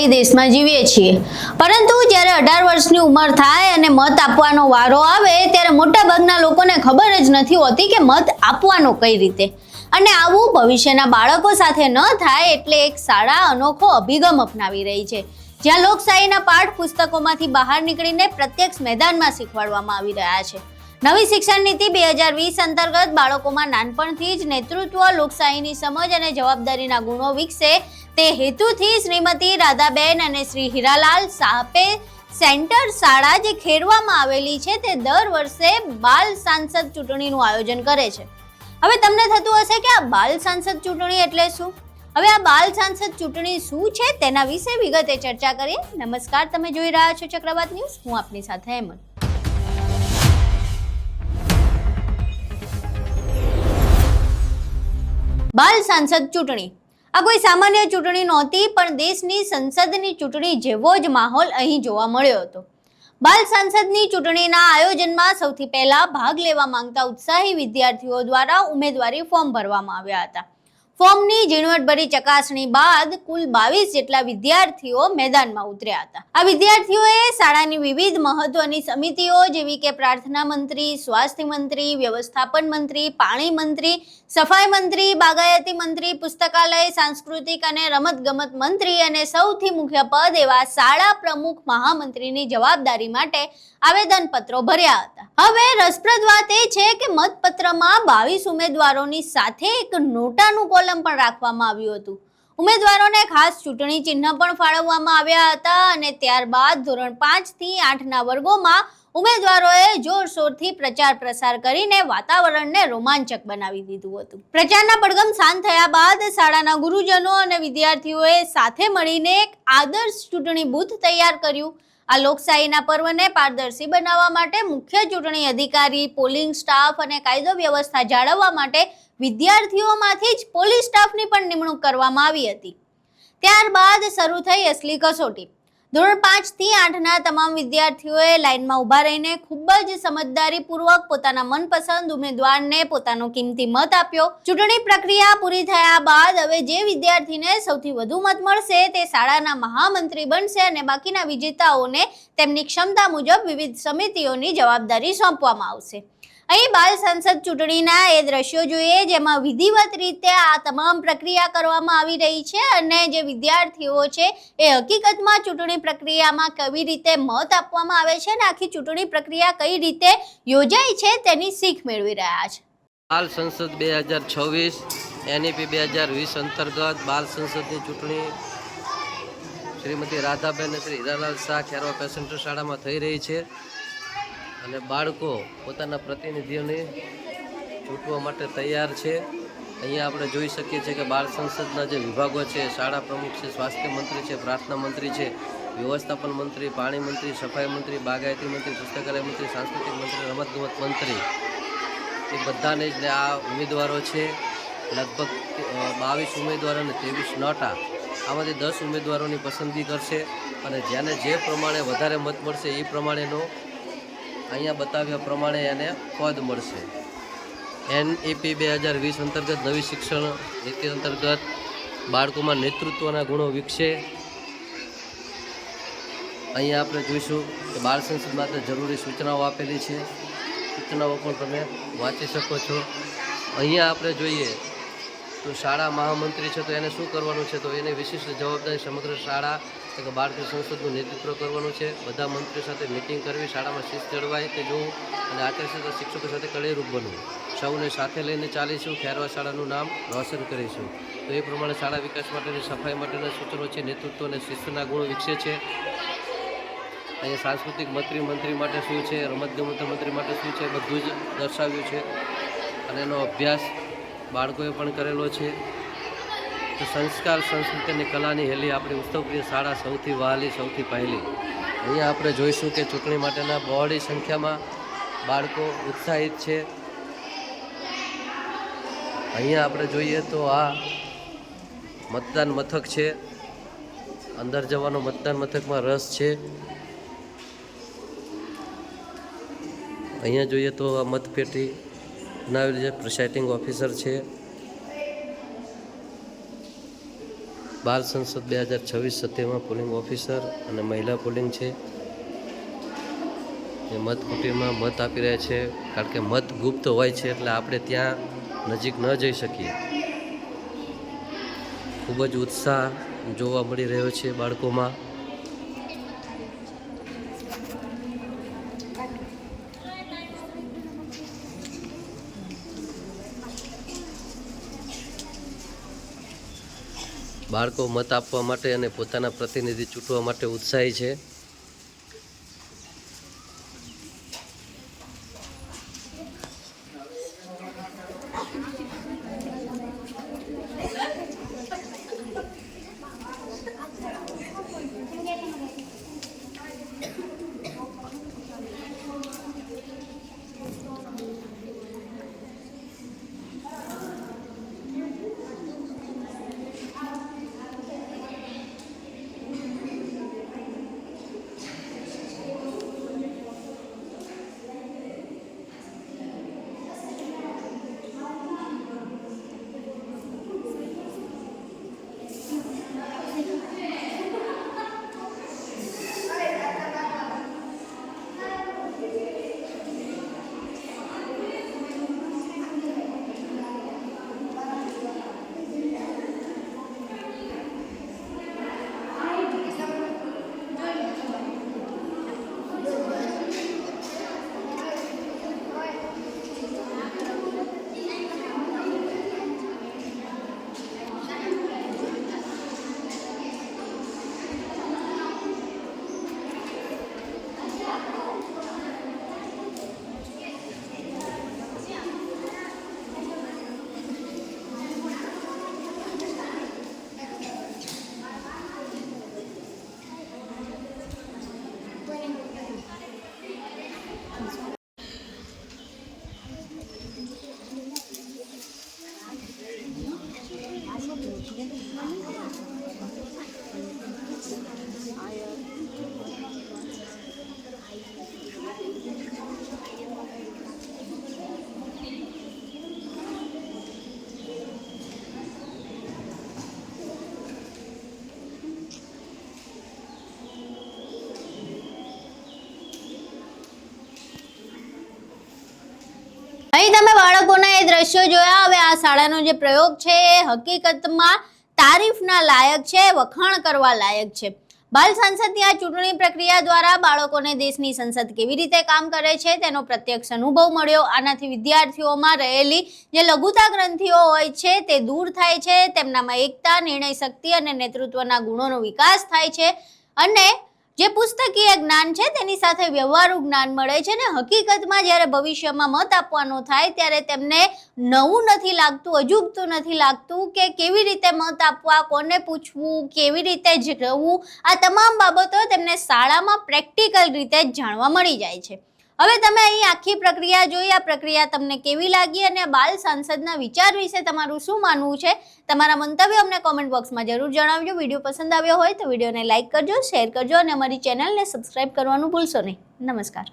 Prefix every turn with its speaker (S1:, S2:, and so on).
S1: બંધારણશાહી દેશમાં જીવીએ છીએ, પરંતુ જ્યારે 18 વર્ષની ઉંમર થાય અને મત આપવાનો વારો આવે ત્યારે મોટાભાગના લોકોને ખબર જ નથી હોતી કે મત આપવાનો કઈ રીતે. અને આવું ભવિષ્યના બાળકો સાથે ન થાય એટલે એક શાળા અનોખો અભિગમ અપનાવી રહી છે, જ્યાં લોકશાહીના પાઠ પુસ્તકોમાંથી બહાર નીકળીને પ્રત્યક્ષ મેદાનમાં શીખવાડવામાં આવી રહ્યા છે. નવી શિક્ષણ નીતિ 2020 અંતર્ગત બાળકોમાં નાનપણથી જ નેતૃત્વ, લોકશાહીની સમજ અને જવાબદારીના ગુણો વિકસે તે હેતુથી શ્રીમતી રાધાબેન અને શ્રી હીરાલાલ સાહપે સેન્ટર શાળા જે ખેડવામાં આવેલી છે તે દર વર્ષે બાલ સાંસદ ચૂંટણીનું આયોજન કરે છે. હવે તમને થતું હશે કે આ બાલ સાંસદ ચૂંટણી એટલે શું? હવે આ બાલ સાંસદ ચૂંટણી શું છે તેના વિશે વિગતે ચર્ચા કરીએ. નમસ્કાર, તમે જોઈ રહ્યા છો ચક્રવાત ન્યૂઝ. હું આપની સાથે હેમંત. બાલ સાંસદ ચૂંટણી આ કોઈ સામાન્ય ચૂંટણી નહોતી, પણ દેશની સંસદની ચૂંટણી જેવો જ માહોલ અહીં જોવા મળ્યો હતો. બાલ સાંસદની ચૂંટણીના આયોજનમાં સૌથી પહેલા ભાગ લેવા માંગતા ઉત્સાહી વિદ્યાર્થીઓ દ્વારા ઉમેદવારી ફોર્મ ભરવામાં આવ્યા હતા. ફોર્મની ઝીણવટભરી ચકાસણી બાદ કુલ 22 જેટલા વિદ્યાર્થીઓ મેદાનમાં ઉતર્યા હતા. આ વિદ્યાર્થીઓએ શાળાની વિવિધ મહત્વની સમિતિઓ જેવી કે પ્રાર્થના મંત્રી, સ્વાસ્થ્ય મંત્રી, વ્યવસ્થાપન મંત્રી, પાણી મંત્રી, સફાઈ મંત્રી, બાગાયતી મંત્રી, પુસ્તકાલય, સાંસ્કૃતિક અને રમતગમત મંત્રી અને સૌથી મુખ્ય પદ એવા શાળા પ્રમુખ મહામંત્રીની જવાબદારી માટે આવેદનપત્રો ભર્યા હતા. હવે રસપ્રદ વાત એ છે કે મતપત્રમાં 22 ઉમેદવારોની સાથે એક નોટાનું કોલમ પણ રાખવામાં આવ્યું હતું. ઉમેદવારોને ખાસ ચૂંટણી ચિહ્ન પણ ફાળવવામાં આવ્યા હતા અને ત્યારબાદ ધોરણ 5 થી 8ના વર્ગોમાં ઉમેદવારોએ જોરશોરથી પ્રચાર પ્રસાર કરીને વાતાવરણને રોમાંચક બનાવી દીધું હતું. પ્રચારના પડઘમ શાંત થયા બાદ શાળાના ગુરુજનો અને વિદ્યાર્થીઓએ સાથે મળીને એક આદર્શ ચૂંટણી બૂથ તૈયાર કર્યું. આ લોકશાહીના પર્વને પારદર્શી બનાવવા માટે મુખ્ય ચૂંટણી અધિકારી, પોલિંગ સ્ટાફ અને કાયદો વ્યવસ્થા જાળવવા માટે વિદ્યાર્થીઓમાંથી જ પોલીસ સ્ટાફની પણ નિમણૂક કરવામાં આવી હતી. ત્યારબાદ શરૂ થઈ અસલી કસોટી. ધોરણ 5 થી 8ના તમામ વિદ્યાર્થીઓએ લાઇનમાં ઊભા રહીને ખૂબ જ સમજદારીપૂર્વક પોતાના મનપસંદ ઉમેદવારને પોતાનો કિંમતી મત આપ્યો. ચૂંટણી પ્રક્રિયા પૂરી થયા બાદ હવે જે વિદ્યાર્થીને સૌથી વધુ મત મળશે તે શાળાના મહામંત્રી બનશે અને બાકીના વિજેતાઓને તેમની ક્ષમતા મુજબ વિવિધ સમિતિઓની જવાબદારી સોંપવામાં આવશે. અહીં બાલ સાંસદ ચૂંટણીના એ દ્રશ્યો જોઈએ જેમાં વિધિવત રીતે આ તમામ પ્રક્રિયા કરવામાં આવી રહી છે અને જે વિદ્યાર્થીઓ છે એ હકીકતમાં ચૂંટણી પ્રક્રિયામાં કેવી રીતે મત આપવામાં આવે છે અને આખી ચૂંટણી પ્રક્રિયા કઈ રીતે યોજાય છે તેની શીખ મેળવી રહ્યા છે.
S2: બાલ સંસદ 2026 NEP 2020 અંતર્ગત બાલ સંસદની ચૂંટણી શ્રીમતી રાધાબેન અને શ્રી હીરાલાલ શાહ ખેરવા સેન્ટર શાળામાં થઈ રહી છે અને બાળકો પોતાના પ્રતિનિધિઓને ચૂંટવા માટે તૈયાર છે. અહીંયા આપણે જોઈ શકીએ છીએ કે બાળ સંસદના જે વિભાગો છે, શાળા પ્રમુખ છે, સ્વાસ્થ્ય મંત્રી છે, પ્રાર્થના મંત્રી છે, વ્યવસ્થાપન મંત્રી, પાણી મંત્રી, સફાઈ મંત્રી, બાગાયતી મંત્રી, પુસ્તકાલય મંત્રી, સાંસ્કૃતિક મંત્રી, રમતગમત મંત્રી એ બધાને જ આ ઉમેદવારો છે. લગભગ 22 ઉમેદવારો અને 23 નોટા. આમાંથી 10 ઉમેદવારોની પસંદગી કરશે અને જેને જે પ્રમાણે વધારે મત મળશે એ પ્રમાણેનો અહીંયા બતાવ્યા પ્રમાણે એને પદ મળશે. NEP 2020 અંતર્ગત નવી શિક્ષણ નીતિ અંતર્ગત બાળકોમાં નેતૃત્વના ગુણો વિકસે. અહીંયા આપણે જોઈશું કે બાળ સંસદ માટે જરૂરી સૂચનાઓ આપેલી છે. સૂચનાઓ પણ તમે વાંચી શકો છો. અહીંયા આપણે જોઈએ તો શાળા મહામંત્રી છે તો એને શું કરવાનું છે, તો એને વિશિષ્ટ જવાબદારી સમગ્ર શાળા કે બાળકી સંસદનું નેતૃત્વ કરવાનું છે. બધા મંત્રીઓ સાથે મિટિંગ કરવી, શાળામાં શિસ્ત જળવાય તે જોવું અને આચાર્ય શિક્ષકો સાથે કળેરૂપ બનવું. સૌને સાથે લઈને ચાલીશું, ખેરવા શાળાનું નામ રોશન કરીશું. તો એ પ્રમાણે શાળા વિકાસ માટેની સફાઈ માટેના સૂચનો છે. નેતૃત્વ અને શિસ્તના ગુણો વિકસે છે. અહીંયા સાંસ્કૃતિક મંત્રી માટે શું છે, રમતગમત મંત્રી માટે શું છે, બધું જ દર્શાવ્યું છે અને એનો અભ્યાસ બાળકોએ પણ કરેલો છે. તો સંસ્કાર, સંસ્કૃતિ અને કલાની હેલી આપણી ઉત્સવપ્રિય શાળા સૌથી વહાલી, સૌથી પહેલી. અહીંયા આપણે જોઈશું કે ચૂંટણી માટેના બહોળી સંખ્યામાં બાળકો ઉત્સાહિત છે. અહીંયા આપણે જોઈએ તો આ મતદાન મથક છે. અંદર જવાનો મતદાન મથકમાં રસ છે. અહીંયા જોઈએ તો આ મતપેટી બનાવેલી છે. પ્રિસાઇડિંગ ઓફિસર છે. બાલ સંસદ 2026 સત્યમાં પોલિંગ ઓફિસર અને મહિલા પોલિંગ છે. એ મત કુટીરમાં મત આપી રહ્યા છે, કારણ કે મત ગુપ્ત હોય છે એટલે આપણે ત્યાં નજીક ન જઈ શકીએ. ખૂબ જ ઉત્સાહ જોવા મળી રહ્યો છે બાળકોમાં. બાળકો મત આપવા માટે અને પોતાના પ્રતિનિધિ ચૂંટવા માટે ઉત્સાહી છે.
S1: અહીં તમે બાળકોના એ દ્રશ્યો જોયા. હવે આ શાળાનો જે પ્રયોગ છે એ હકીકતમાં તારીફના લાયક છે, વખાણ કરવા લાયક છે. બાલ સંસદની આ ચૂંટણી પ્રક્રિયા દ્વારા બાળકોને દેશની સંસદ કેવી રીતે કામ કરે છે તેનો પ્રત્યક્ષ અનુભવ મળ્યો. આનાથી વિદ્યાર્થીઓમાં રહેલી જે લઘુતા ગ્રંથિઓ હોય છે તે દૂર થાય છે, તેમનામાં એકતા, નિર્ણય શક્તિ અને નેતૃત્વના ગુણોનો વિકાસ થાય છે અને જે પુસ્તકીય જ્ઞાન છે તેની સાથે વ્યવહારુ જ્ઞાન મળે છે. ને હકીકતમાં જ્યારે ભવિષ્યમાં મત આપવાનો થાય ત્યારે તેમને નવું નથી લાગતું, અજુગતું નથી લાગતું કે કેવી રીતે મત આપવા, કોને પૂછવું, કેવી રીતે જ રહેવું. આ તમામ બાબતો તેમને શાળામાં પ્રેક્ટિકલ રીતે જ જાણવા મળી જાય છે. હવે તમે અહીં આખી પ્રક્રિયા જોઈ. આ પ્રક્રિયા તમને કેવી લાગી અને બાલ સાંસદના વિચાર વિશે તમારું શું માનવું છે? તમારા મંતવ્ય અમને કોમેન્ટ બોક્સમાં જરૂર જણાવજો. વિડીયો પસંદ આવ્યો હોય તો વિડીયોને લાઇક કરજો, શેર કરજો અને અમારી ચેનલને સબસ્ક્રાઇબ કરવાનું ભૂલશો નહીં. નમસ્કાર.